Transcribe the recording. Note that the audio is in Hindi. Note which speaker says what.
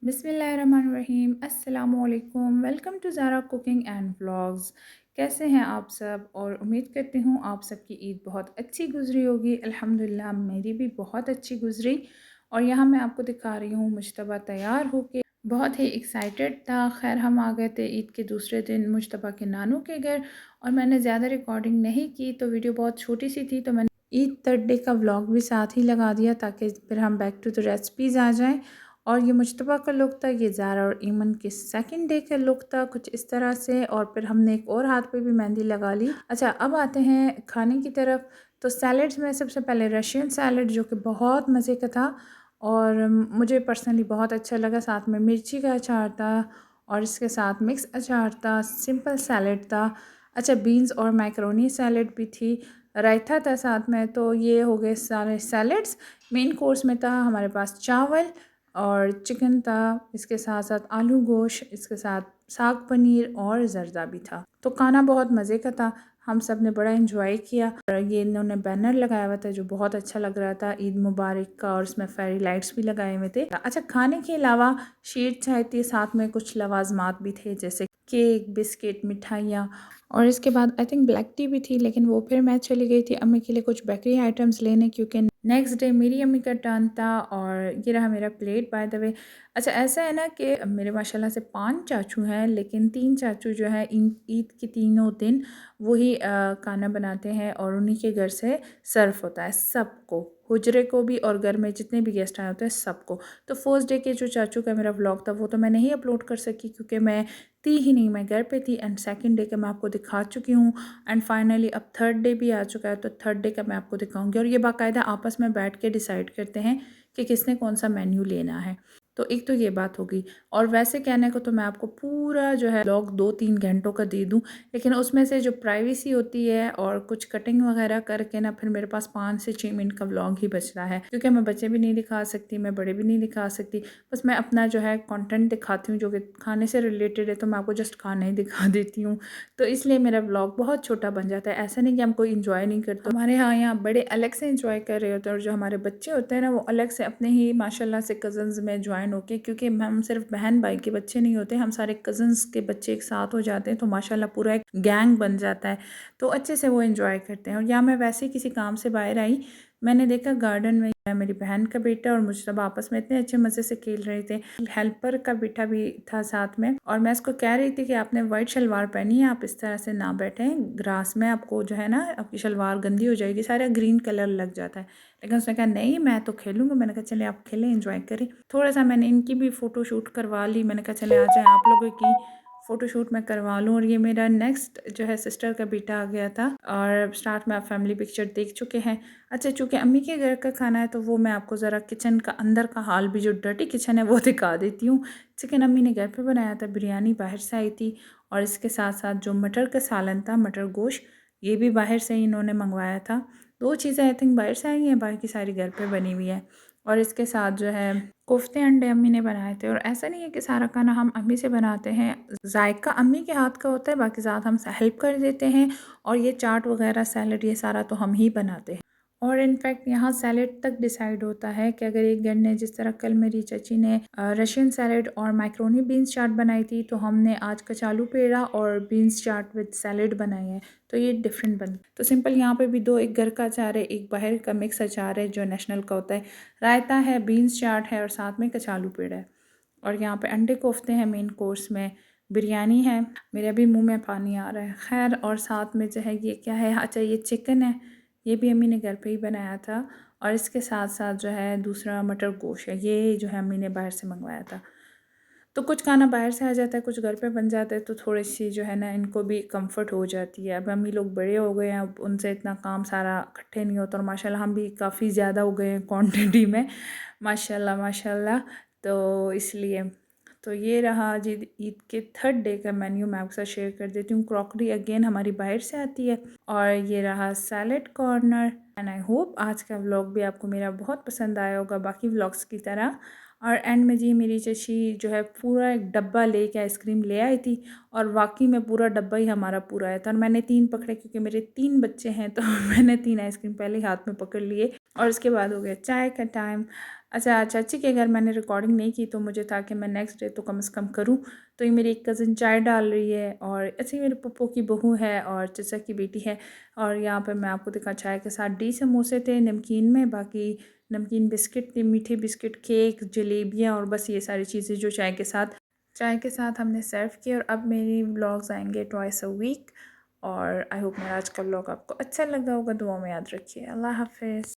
Speaker 1: बिस्मिल्लाहिर्रहमानिर्रहीम अस्सलामुअलैकुम। Welcome to Zara cooking and vlogs. कैसे हैं आप सब? और उम्मीद करती हूँ आप सबकी ईद बहुत अच्छी गुजरी होगी। अल्हम्दुलिल्लाह मेरी भी बहुत अच्छी गुजरी। और यहाँ मैं आपको दिखा रही हूँ मुज्तबा तैयार होके बहुत ही एक्साइटेड था। खैर हम आ गए थे ईद के दूसरे दिन मुज्तबा के नानू के घर, और मैंने ज़्यादा रिकॉर्डिंग नहीं की तो वीडियो बहुत छोटी सी थी, तो मैंने ईद थर्ड डे का व्लॉग भी साथ ही लगा दिया ताकि फिर हम बैक टू द रेसिपीज़ आ जाएं। और ये मुज्तबा का लुक था, ये ज़ारा और ईमन के सेकंड डे का लुक था कुछ इस तरह से। और फिर हमने एक और हाथ पे भी मेहंदी लगा ली। अच्छा, अब आते हैं खाने की तरफ। तो सैलड्स में सबसे पहले रशियन सैलड, जो कि बहुत मज़े का था और मुझे पर्सनली बहुत अच्छा लगा। साथ में मिर्ची का अचार था और इसके साथ मिक्स अचार था। सिंपल सैलड था। अच्छा, बीन्स और मैकरोनी सैलड भी थी, रायता था साथ में। तो ये हो गए सारे सैलड्स। मेन कोर्स में था हमारे पास चावल और चिकन था, इसके साथ साथ आलू गोश्त, इसके साथ साग पनीर और जर्दा भी था। तो खाना बहुत मज़े का था, हम सब ने बड़ा एंजॉय किया। और ये इन्होंने बैनर लगाया हुआ था जो बहुत अच्छा लग रहा था, ईद मुबारक का, और उसमें फेरी लाइट्स भी लगाए हुए थे। अच्छा, खाने के अलावा शीर चाय थी, साथ में कुछ लवाजमात भी थे जैसे केक, बिस्किट, मिठाइयाँ, और इसके बाद आई थिंक ब्लैक टी भी थी। लेकिन वो फिर मैं चली गई थी अम्मी के लिए कुछ बेकरी आइटम्स लेने, क्योंकि नेक्स्ट डे मेरी अम्मी का टर्न था। और ये रहा मेरा प्लेट बाय द वे। अच्छा, ऐसा है ना कि मेरे माशाल्लाह से 5 चाचू हैं, लेकिन 3 चाचू जो है इन ईद के तीनों दिन वही खाना बनाते हैं और उन्हीं के घर से सर्व होता है सबको, हुजरे को भी और घर में जितने भी गेस्ट आए होते हैं सबको। तो फर्स्ट डे के जो चाचू का मेरा व्लॉग था वो तो मैं नहीं अपलोड कर सकी क्योंकि मैं थी ही नहीं, मैं घर पे थी। एंड सेकंड डे का मैं आपको दिखा चुकी हूँ। एंड फाइनली अब थर्ड डे भी आ चुका है, तो थर्ड डे का मैं आपको दिखाऊंगी। और ये बाकायदा आपस में बैठ के डिसाइड करते हैं कि किसने कौन सा मेन्यू लेना है। तो एक तो ये बात होगी। और वैसे कहने को तो मैं आपको पूरा जो है व्लॉग 2-3 घंटों का दे दूं, लेकिन उसमें से जो प्राइवेसी होती है और कुछ कटिंग वगैरह करके ना, फिर मेरे पास 5 से 6 मिनट का व्लॉग ही बच रहा है, क्योंकि मैं बच्चे भी नहीं दिखा सकती, मैं बड़े भी नहीं दिखा सकती। बस मैं अपना जो है कंटेंट दिखाती हूँ जो कि खाने से रिलेटेड है, तो मैं आपको जस्ट खाना ही दिखा देती हूँ। तो इसलिए मेरा व्लॉग बहुत छोटा बन जाता है। ऐसा नहीं कि हम कोई इंजॉय नहीं करते, हमारे यहाँ बड़े अलग से इंजॉय कर रहे होते हैं, और जो हमारे बच्चे होते हैं ना वो अलग से अपने ही माशाल्लाह से कज़न्स में ज्वाइन होके, क्योंकि हम सिर्फ बहन भाई के बच्चे नहीं होते, हम सारे कज़न्स के बच्चे एक साथ हो जाते हैं, तो माशाल्लाह पूरा एक गैंग बन जाता है। तो अच्छे से वो इंजॉय करते हैं। और या मैं वैसे ही किसी काम से बाहर आई, मैंने देखा गार्डन में मेरी बहन का बेटा और मुझे सब आपस में इतने अच्छे मज़े से खेल रहे थे। हेल्पर का बेटा भी था साथ में, और मैं उसको कह रही थी कि आपने वाइट शलवार पहनी है, आप इस तरह से ना बैठें ग्रास में, आपको जो है ना आपकी शलवार गंदी हो जाएगी, सारा ग्रीन कलर लग जाता है। लेकिन उसने कहा नहीं मैं तो खेलूंगा। मैंने कहा चले आप खेलें, एंजॉय करें। थोड़ा सा मैंने इनकी भी फ़ोटो शूट करवा ली। मैंने कहा चले आ जाए आप लोगों की फ़ोटोशूट मैं करवा लूँ। और ये मेरा नेक्स्ट जो है सिस्टर का बेटा आ गया था, और स्टार्ट में आप फैमिली पिक्चर देख चुके हैं। अच्छा, चूँकि अम्मी के घर का खाना है तो वो मैं आपको ज़रा किचन का अंदर का हाल भी, जो डर्टी किचन है वो दिखा देती हूँ। चिकन अम्मी ने घर पे बनाया था, बिरयानी बाहर से आई थी, और इसके साथ साथ जो मटर का सालन था, मटर गोश्त, ये भी बाहर से ही इन्होंने मंगवाया था। 2 चीज़ें आई थिंक बाहर से आई हैं, बाकी सारी घर पे बनी हुई है। और इसके साथ जो है कोफ्ते अंडे अम्मी ने बनाए थे। और ऐसा नहीं है कि सारा खाना हम अम्मी से बनाते हैं, जायका अम्मी के हाथ का होता है, बाकी ज़्यादा हम हेल्प कर देते हैं। और ये चाट वगैरह सैलड ये सारा तो हम ही बनाते हैं। और इनफैक्ट यहाँ सैलेड तक डिसाइड होता है कि अगर एक घर ने, जिस तरह कल मेरी चाची ने रशियन सैलेड और मैक्रोनी बीन्स चाट बनाई थी, तो हमने आज कचालू पेड़ा और बीन्स चाट विद सैलेड बनाई है, तो ये डिफरेंट बन। तो सिंपल यहाँ पे भी दो, एक घर का अचार है, एक बाहर का मिक्स अचार है जो नेशनल का होता है, रायता है, बीन्स चाट है और साथ में कचालू पेड़ा है। और यहाँ पे अंडे कोफ्ते हैं मेन कोर्स में, बिरयानी है, मेरे अभी मुंह में पानी आ रहा है। खैर, और साथ में जो है ये क्या है, अच्छा ये चिकन है, ये भी अम्मी ने घर पे ही बनाया था। और इसके साथ साथ जो है दूसरा मटर गोश्त है, ये जो है अम्मी ने बाहर से मंगवाया था। तो कुछ खाना बाहर से आ जाता है, कुछ घर पे बन जाता है, तो थोड़ी सी जो है ना इनको भी कंफर्ट हो जाती है। अब अम्मी लोग बड़े हो गए हैं, अब उनसे इतना काम सारा इकट्ठे नहीं होता, और माशाल्लाह हम भी काफ़ी ज़्यादा हो गए हैं क्वांटिटी में, माशाल्लाह माशाल्लाह। तो इसलिए तो ये रहा जी ईद के थर्ड डे का मेन्यू, मैं आपके साथ शेयर कर देती हूँ। क्रॉकरी अगेन हमारी बाहर से आती है। और ये रहा salad corner. And I hope आज का व्लॉग भी आपको मेरा बहुत पसंद आया होगा बाकी व्लॉग्स की तरह। और एंड में जी मेरी चची जो है पूरा एक डब्बा लेके आइसक्रीम ले आई थी, और वाकई में पूरा डब्बा ही हमारा पूरा आया था। और मैंने 3 पकड़े क्योंकि मेरे 3 बच्चे हैं, तो मैंने 3 आइसक्रीम पहले हाथ में पकड़ लिए। और उसके बाद हो गया चाय का टाइम। अच्छा चाची कि अगर मैंने रिकॉर्डिंग नहीं की तो मुझे था कि मैं नेक्स्ट डे तो कम से कम करूँ। तो ये मेरी एक कज़िन चाय डाल रही है और ऐसे ही मेरे पप्पू की बहू है और चचा की बेटी है। और यहाँ पे मैं आपको दिखा चाय के साथ समोसे थे नमकीन में, बाकी नमकीन बिस्किट थे, मीठे बिस्किट, केक, जलेबियाँ और बस ये सारी चीज़ें जो चाय के साथ हमने सर्व किए। और अब मेरी व्लॉग्स आएंगे ट्वाइस अ वीक। और आई होप मेरा आज का व्लॉग आपको अच्छा लगा होगा। दुआ में याद रखिए। अल्लाह हाफ़िज़।